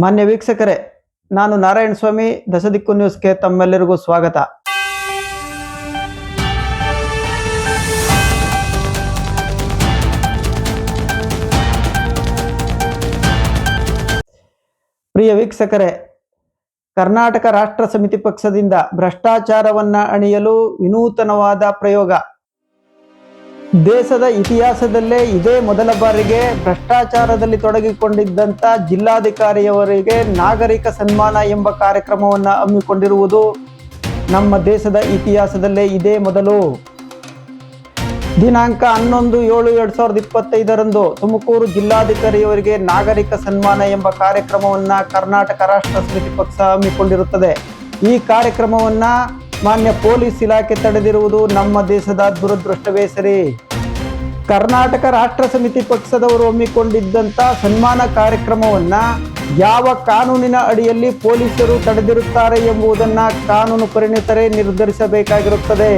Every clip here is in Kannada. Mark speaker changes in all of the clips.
Speaker 1: ಮಾನ್ಯ ವೀಕ್ಷಕರೇ, ನಾನು ನಾರಾಯಣ ಸ್ವಾಮಿ, ದಶದಿಕ್ಕು ನ್ಯೂಸ್ಗೆ ತಮ್ಮೆಲ್ಲರಿಗೂ ಸ್ವಾಗತ. ಪ್ರಿಯ ವೀಕ್ಷಕರೇ, ಕರ್ನಾಟಕ ರಾಷ್ಟ್ರ ಸಮಿತಿ ಪಕ್ಷದಿಂದ ಭ್ರಷ್ಟಾಚಾರವನ್ನ ಅಣಿಯಲು ವಿನೂತನವಾದ ಪ್ರಯೋಗ. ದೇಶದ ಇತಿಹಾಸದಲ್ಲೇ ಇದೇ ಮೊದಲ ಬಾರಿಗೆ ಭ್ರಷ್ಟಾಚಾರದಲ್ಲಿ ತೊಡಗಿಕೊಂಡಿದ್ದಂಥ ಜಿಲ್ಲಾಧಿಕಾರಿಯವರಿಗೆ ನಾಗರಿಕ ಸನ್ಮಾನ ಎಂಬ ಕಾರ್ಯಕ್ರಮವನ್ನು ಹಮ್ಮಿಕೊಂಡಿರುವುದು ನಮ್ಮ ದೇಶದ ಇತಿಹಾಸದಲ್ಲೇ ಇದೇ ಮೊದಲು. ದಿನಾಂಕ 11/7/2025 ತುಮಕೂರು ಜಿಲ್ಲಾಧಿಕಾರಿಯವರಿಗೆ ನಾಗರಿಕ ಸನ್ಮಾನ ಎಂಬ ಕಾರ್ಯಕ್ರಮವನ್ನು ಕರ್ನಾಟಕ ರಾಷ್ಟ್ರ ಸಮಿತಿ ಪಕ್ಷ ಹಮ್ಮಿಕೊಂಡಿರುತ್ತದೆ. ಈ ಕಾರ್ಯಕ್ರಮವನ್ನು ಮಾನ್ಯ ಪೊಲೀಸ್ ಇಲಾಖೆ ತಡೆದಿರುವುದು ನಮ್ಮ ದೇಶದ ದುರದೃಷ್ಟವೇ ಸರಿ. ಕರ್ನಾಟಕ ರಾಷ್ಟ್ರ ಸಮಿತಿ ಪಕ್ಷದವರು ಹಮ್ಮಿಕೊಂಡಿದ್ದಂಥ ಸನ್ಮಾನ ಕಾರ್ಯಕ್ರಮವನ್ನು ಯಾವ ಕಾನೂನಿನ ಅಡಿಯಲ್ಲಿ ಪೊಲೀಸರು ತಡೆದಿರುತ್ತಾರೆ ಎಂಬುದನ್ನು ಕಾನೂನು ಪರಿಣಿತರೇ ನಿರ್ಧರಿಸಬೇಕಾಗಿರುತ್ತದೆ.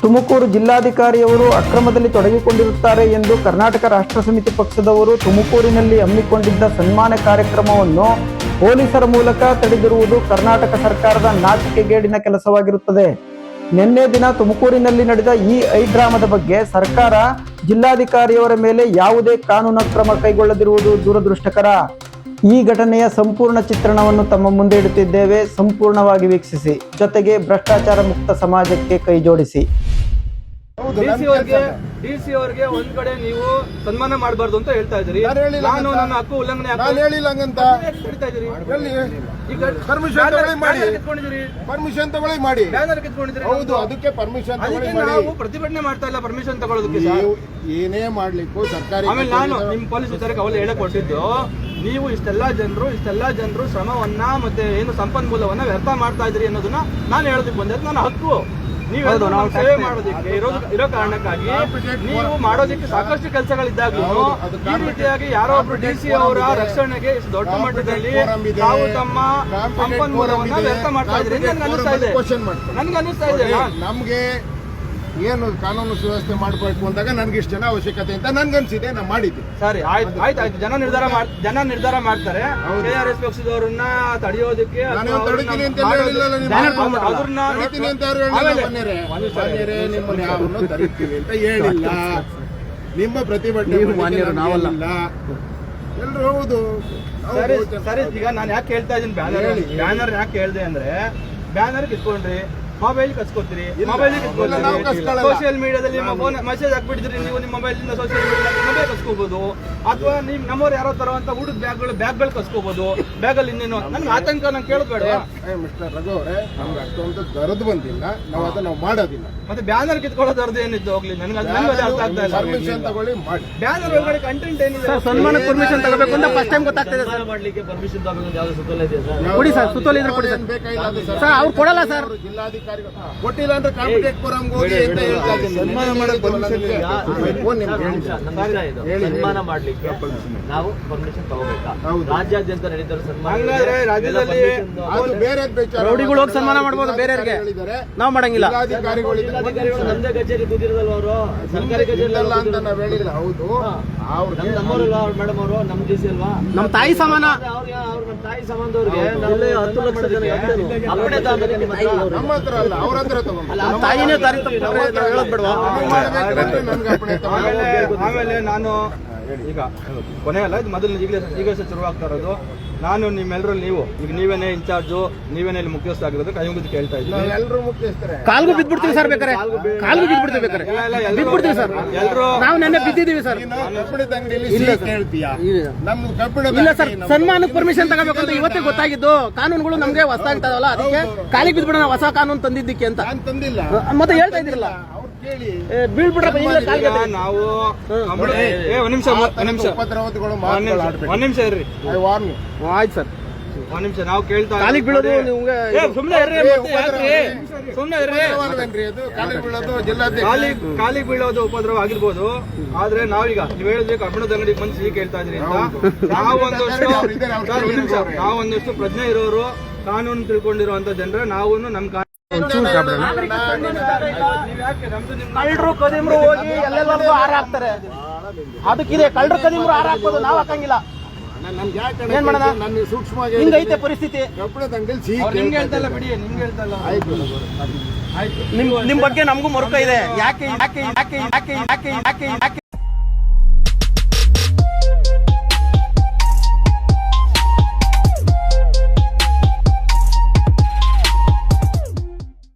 Speaker 1: ತುಮಕೂರು ಜಿಲ್ಲಾಧಿಕಾರಿಯವರು ಅಕ್ರಮದಲ್ಲಿ ತೊಡಗಿಕೊಂಡಿರುತ್ತಾರೆ ಎಂದು ಕರ್ನಾಟಕ ರಾಷ್ಟ್ರ ಸಮಿತಿ ಪಕ್ಷದವರು ತುಮಕೂರಿನಲ್ಲಿ ಹಮ್ಮಿಕೊಂಡಿದ್ದ ಸನ್ಮಾನ ಕಾರ್ಯಕ್ರಮವನ್ನು ಪೊಲೀಸರ ಮೂಲಕ ತಡೆದಿರುವುದು ಕರ್ನಾಟಕ ಸರ್ಕಾರದ ನಾಚಿಕೆಗೇಡಿನ ಕೆಲಸವಾಗಿರುತ್ತದೆ. ನಿನ್ನೆ ದಿನ ತುಮಕೂರಿನಲ್ಲಿ ನಡೆದ ಈ ಐಡ್ರಾಮದ ಬಗ್ಗೆ ಸರ್ಕಾರ ಜಿಲ್ಲಾಧಿಕಾರಿಯವರ ಮೇಲೆ ಯಾವುದೇ ಕಾನೂನು ಕ್ರಮ ಕೈಗೊಳ್ಳದಿರುವುದು ದುರದೃಷ್ಟಕರ. ಈ ಘಟನೆಯ ಸಂಪೂರ್ಣ ಚಿತ್ರಣವನ್ನು ತಮ್ಮ ಮುಂದೆ ಇಡುತ್ತಿದ್ದೇವೆ. ಸಂಪೂರ್ಣವಾಗಿ ವೀಕ್ಷಿಸಿ, ಜೊತೆಗೆ ಭ್ರಷ್ಟಾಚಾರ ಮುಕ್ತ ಸಮಾಜಕ್ಕೆ ಕೈ ಜೋಡಿಸಿ.
Speaker 2: ಡಿಸಿ ಅವರಿಗೆ ಒಂದ್ ಕಡೆ ನೀವು ಸನ್ಮಾನ ಮಾಡಬಾರ್ದು ಅಂತ ಹೇಳ್ತಾ ಇದ್ದೀರಿ. ನಾನು ನನ್ನ ಹಕ್ಕು ಉಲ್ಲಂಘನೆ
Speaker 3: ಪರ್ಮಿಷನ್ ತಗೊಳ್ಳಿ ಮಾಡಿ. ಹೌದು, ಅದಕ್ಕೆ ಪರ್ಮಿಷನ್
Speaker 2: ನಾವು ಪ್ರತಿಭಟನೆ ಮಾಡ್ತಾ ಇಲ್ಲ. ಪರ್ಮಿಷನ್ ತಗೊಳ್ಳೋದಕ್ಕೆ
Speaker 3: ಏನೇ ಮಾಡ್ಲಿಕ್ಕೂ ಸರ್ಕಾರಿ.
Speaker 2: ಆಮೇಲೆ ನಾನು ನಿಮ್ ಪೊಲೀಸ್ ವಿಚಾರಕ್ಕೆ ಅವಳು ಹೇಳಕ್ ಕೊಟ್ಟಿದ್ದು, ನೀವು ಇಷ್ಟೆಲ್ಲಾ ಜನರು ಶ್ರಮವನ್ನ ಮತ್ತೆ ಏನು ಸಂಪನ್ಮೂಲವನ್ನ ವ್ಯರ್ಥ ಮಾಡ್ತಾ ಇದ್ರಿ ಅನ್ನೋದನ್ನ ನಾನು ಹೇಳೋದಕ್ಕೆ ಬಂದಿದ್ದು ನನ್ನ ಹಕ್ಕು. ನೀವು ಸೇವೆ ಮಾಡೋದಕ್ಕೆ ಇರೋ ಕಾರಣಕ್ಕಾಗಿ ನೀವು ಮಾಡೋದಕ್ಕೆ ಸಾಕಷ್ಟು ಕೆಲಸಗಳಿದ್ದಾಗಲೂ ಈ ರೀತಿಯಾಗಿ ಯಾರೋ ಒಬ್ರು ಡಿಸಿ ಅವರ ರಕ್ಷಣೆಗೆ ದೊಡ್ಡ ಮಟ್ಟದಲ್ಲಿ ತಾವು ತಮ್ಮ ಸಂಪನ್ಮೂಲವನ್ನ ವ್ಯರ್ಥ ಮಾಡ್ತಾ ಇದ್ರಿ ನನ್ಗೆ ಅನಿಸ್ತಾ ಇದೆ.
Speaker 3: ನಮ್ಗೆ ಏನು ಕಾನೂನು ಸುವ್ಯವಸ್ಥೆ ಮಾಡಬೇಕು ಅಂದಾಗ ನನ್ಗೆ ಇಷ್ಟು ಜನ ಅವಶ್ಯಕತೆ ಅಂತ ನನ್ಗನ್ಸಿದೆ, ನಾನು ಮಾಡಿದ್ದೆ.
Speaker 2: ಸರಿ, ಆಯ್ತು. ಜನ ನಿರ್ಧಾರ ಮಾಡ್ತಾರೆ. KRS ಪಕ್ಷದವ್ರನ್ನ ತಡೆಯೋದಕ್ಕೆ
Speaker 3: ನಿಮ್ಮನ್ನ ಯಾರನ್ನು ತರಿತೀವಿ ಅಂತ ಹೇಳಿಲ್ಲ. ನಿಮ್ಮ ಪ್ರತಿಭಟನೆ ಎಲ್ರು ಹೌದು.
Speaker 2: ಸರಿ, ಈಗ ನಾನು ಯಾಕೆ ಹೇಳ್ತಾ ಇದ್ದೀನಿ ಬ್ಯಾನರ್ ಯಾಕೆ ಹೇಳ್ದೆ ಅಂದ್ರೆ, ಬ್ಯಾನರ್ ಕಿತ್ಕೊಂಡ್ರಿ, ಮೊಬೈಲ್ ಕಸ್ಕೊತೀರಿ, ಸೋಷಿಯಲ್ ಮೀಡಿಯಾದಲ್ಲಿ ಮೆಸೇಜ್ ಹಾಕ್ಬಿಟ್ಟಿದ್ರಿ ನೀವು. ನಿಮ್ಮ ಮೊಬೈಲ್ ಇಂದ ಸೋಷಿಯಲ್ ಮೀಡಿಯಾ ಕಸ್ಕೋಬಹುದು, ಅಥವಾ ನೀವು ನಮ್ಮವ್ರು ಯಾರೋ ತರುವಂತ ಹುಡುಗ ಬ್ಯಾಗ್ಗಳು ಕಸ್ಕೋಬಹುದು. ಬ್ಯಾಗಲ್ಲಿ ಇನ್ನೇನು ನನ್ಗೆ ಆತಂಕ, ನಾನು ಕೇಳಬೇಡ.
Speaker 3: ಮಿಸ್ಟರ್ ರಘು ಅವರೇ, ನಮ್ಗೆ ಅಷ್ಟೊಂದು ದರದು ಬಂದಿಲ್ಲ, ನಾವು ಅದನ್ನ ಮಾಡೋದಿಲ್ಲ.
Speaker 2: ಮತ್ತೆ ಬ್ಯಾನರ್ ಕಿತ್ಕೊಳ್ಳೋ ದರದು ಏನಿತ್ತು ಹೋಗ್ಲಿ, ನನಗೆ ಅರ್ಥ ಆಗ್ತಾ ಇಲ್ಲ.
Speaker 3: ಪರ್ಮಿಷನ್ ತಗೊಳ್ಳಿ ಮಾಡಿ.
Speaker 2: ಬ್ಯಾನರ್ ಒಳಗಡೆ ಕಂಟೆಂಟ್ ಏನಿದೆ?
Speaker 1: ಸನ್ಮಾನ ಪರ್ಮಿಷನ್ ತಗೋಬೇಕು ಅಂತ ಫಸ್ಟ್ ಟೈಮ್ ಗೊತ್ತಾಗ್ತದೆ ಸರ್.
Speaker 2: ಮಾಡ್ಲಿಕ್ಕೆ ಪರ್ಮಿಷನ್ ತಗೋಬೇಕು ಯಾವ್ದು ಸುತ್ತೋಲೆ ಇದೆ
Speaker 1: ಕೊಡಿ ಸರ್, ಸುತ್ತೋಲೆ ಇದ್ರೆ ಕೊಡಿ ಸರ್. ಸರ್ ಅವ್ರು ಕೊಡಲ್ಲ ಸರ್,
Speaker 3: ಜಿಲ್ಲಾಧಿಕಾರಿ ಕೊಟ್ಟಿಲ್ಲ ಅಂದ್ರೆ ಕಾಂಪಿಟೇಟ್ ಫೋರಂ ಹೋಗಿ ಅಂತ ಹೇಳ್ತಾ ಇದ್ದೀನಿ.
Speaker 4: ಸನ್ಮಾನ ಮಾಡ್ಲಿಕ್ಕೆ ನಾವು ಪರ್ಮಿಷನ್ ತಗೋಬೇಕಾ? ರಾಜ್ಯಾದ್ಯಂತ ನಡೀತಾರೆ ಸನ್ಮಾನ.
Speaker 1: ರೌಡಿಗಳು ಹೋಗಿ ಸನ್ಮಾನ ಮಾಡಬಹುದು, ಬೇರೆಯವರಿಗೆ ನಾವು ಮಾಡಂಗಿಲ್ಲ.
Speaker 3: ಜಿಲ್ಲಾಧಿಕಾರಿಗಳು
Speaker 4: ನಮ್ದೇ ಕಚೇರಿ ಕೂತಿರೋದಲ್ವ ಅವರು, ಸರ್ಕಾರಿ ಕಚೇರಿ
Speaker 3: ಅಂತ ನಾವ್ ಹೇಳಿಲ್ಲ. ಹೌದು,
Speaker 4: ನಮ್ಮವ್ರಲ್ಲ ಅವ್ರು, ಮೇಡಮ್ ಅವರು ನಮ್ ಡಿಸಿ ಅಲ್ವಾ,
Speaker 1: ನಮ್ಮ ತಾಯಿ ಸಮಾನ.
Speaker 4: ಅವ್ರು ನಮ್ಮ ತಾಯಿ ಸಮಾನದವ್ರಿಗೆ 10 ಲಕ್ಷ ಜನ ಅಲ್ಪಡೆ
Speaker 3: ನಮ್ಮ ಹತ್ರ ಅಲ್ಲ, ಅವ್ರ ಹತ್ರ ತಗೊಂಡು
Speaker 1: ತಾಯಿನೇ ದಾರಿ ಹೇಳೋದ್ ಬಿಡ್ವಾ?
Speaker 2: ಆಮೇಲೆ ನಾನು ಈಗ ಕೊನೆಯಲ್ಲ, ಇದು ಮೊದಲು ಈಗ ಶುರುವಾಗ್ತಾ ಇರೋದು. ನಾನು ನಿಮ್ಮೆಲ್ಲರಲ್ಲಿ ಈಗ ನೀವೇನೇ ಇನ್ಚಾರ್ಜು, ನೀವೇನೇ ಇಲ್ಲಿ ಮುಖ್ಯಸ್ಥ ಆಗಿರೋದು ಕೈ ಮುಗಿದು ಕೇಳ್ತಾ ಇದ್ದೀನಿ.
Speaker 3: ಎಲ್ಲರೂ ಮುಖ್ಯಸ್ಥರೇ,
Speaker 1: ಕಾಲ್ಗೂ ಬಿದ್ಬಿಡ್ತೀವಿ ಸರ್, ಬೇಕಾರೆ ಕಾಲ್ಗೂ ಬಿದ್ಬಿಡ್ತೀವಿ, ಬೇಕಾರೆ ಬಿದ್ಬಿಡ್ತೀವಿ ಸರ್. ಎಲ್ಲರೂ ನಾವು ನೆನ್ನೆ ಬಿದ್ದಿದ್ದೀವಿ ಸರ್.
Speaker 3: ಕಬ್ಬಿಣದ ಅಂಗಡಿಯಲ್ಲಿ ಕೇಳ್ತೀಯಾ? ನಮ್ದು ಕಬ್ಬಿಣದ
Speaker 1: ಇಲ್ಲ ಸರ್, ಸನ್ಮಾನಕ್ಕೆ ಪರ್ಮಿಷನ್ ತಗೋಬೇಕು ಅಂತ ಇವತ್ತೇ ಗೊತ್ತಾಗಿದ್ದು. ಕಾನೂನುಗಳು ನಮ್ಗೆ ಹೊಸದಾಗ್ತಾವಲ್ಲ, ಅದಕ್ಕೆ ಕಾಲಿಗೆ ಬಿದ್ಬಿಡೋಣ, ಹೊಸ ಕಾನೂನು ತಂದಿದ್ದಕ್ಕೆ ಅಂತ.
Speaker 3: ನಾನು ತಂದಿಲ್ಲ,
Speaker 1: ಮತ್ತೆ ಹೇಳ್ತಾ ಇದ್ರಲ್ಲ, ಬೀಳ್ಬಿಡ್ರಪ್ಪ.
Speaker 2: ನಾವು
Speaker 3: ಉಪದ್ರವಗಳು
Speaker 2: ಒಂದ್ ನಿಮಿಷ ಇರ್ರಿ.
Speaker 1: ಆಯ್ತು ಸರ್,
Speaker 2: ಒಂದ್ ನಿಮಿಷ ನಾವು ಕೇಳ್ತಾ
Speaker 1: ಕಾಲಿಗೆ ಬೀಳೋದು ನಿಮ್ಗೆ
Speaker 2: ಕಾಲಿಗೆ ಬೀಳೋದು ಉಪದ್ರವ ಆಗಿರ್ಬೋದು. ಆದ್ರೆ ನಾವೀಗ ನೀವ್ ಹೇಳಿದ್ರೆ ಕಬ್ಬಿಣದ ಅಂಗಡಿ ಮನ್ಸಿಗೆ ಕೇಳ್ತಾ ಇದ್ರಿ ಅಂತ, ನಾವೊಂದಷ್ಟು ಪ್ರಜ್ಞೆ ಇರೋರು, ಕಾನೂನು ತಿಳ್ಕೊಂಡಿರುವಂತ ಜನರ ನಾವು ನಮ್
Speaker 1: ಕಳ್ಳರು ಕದಿಮ್ರು ಹೋಗಿ ಎಲ್ಲೆಲ್ಲರಿಗೂ ಹಾರ ಹಾಕ್ತಾರೆ. ಅದಕ್ಕಿದೆ, ಕಳ್ಳರು ಕದಿಮ್ರು ಹಾರ ಹಾಕ್ಬೋದು, ನಾವು ಹಾಕಂಗಿಲ್ಲ.
Speaker 3: ನನ್ಗೆ ಯಾಕೆ
Speaker 2: ಏನ್ ಮಾಡೋಣ?
Speaker 3: ನನ್ನ ಸೂಕ್ಷ್ಮವಾಗಿ
Speaker 2: ಹಿಂಗೈತೆ ಪರಿಸ್ಥಿತಿ.
Speaker 3: ಕಬ್ಬಣದ ಅಂಗಡಿ ಸಿಹಿ
Speaker 2: ಅವ್ರು ನಿಮ್ಗೆ
Speaker 3: ಕೇಳ್ತಾ
Speaker 2: ಹೇಳ್ತಲ್ಲ
Speaker 3: ಇದ್ದಾರೆ.
Speaker 2: ಬಿಡಿ, ನಿಮ್ಗೆ ಹೇಳ್ತಲ್ಲ.
Speaker 3: ಆಯ್ತು
Speaker 2: ಆಯ್ತು, ನಿಮ್ ಬಗ್ಗೆ ನಮಗೂ ಮರುಕ ಇದೆ. ಯಾಕೆ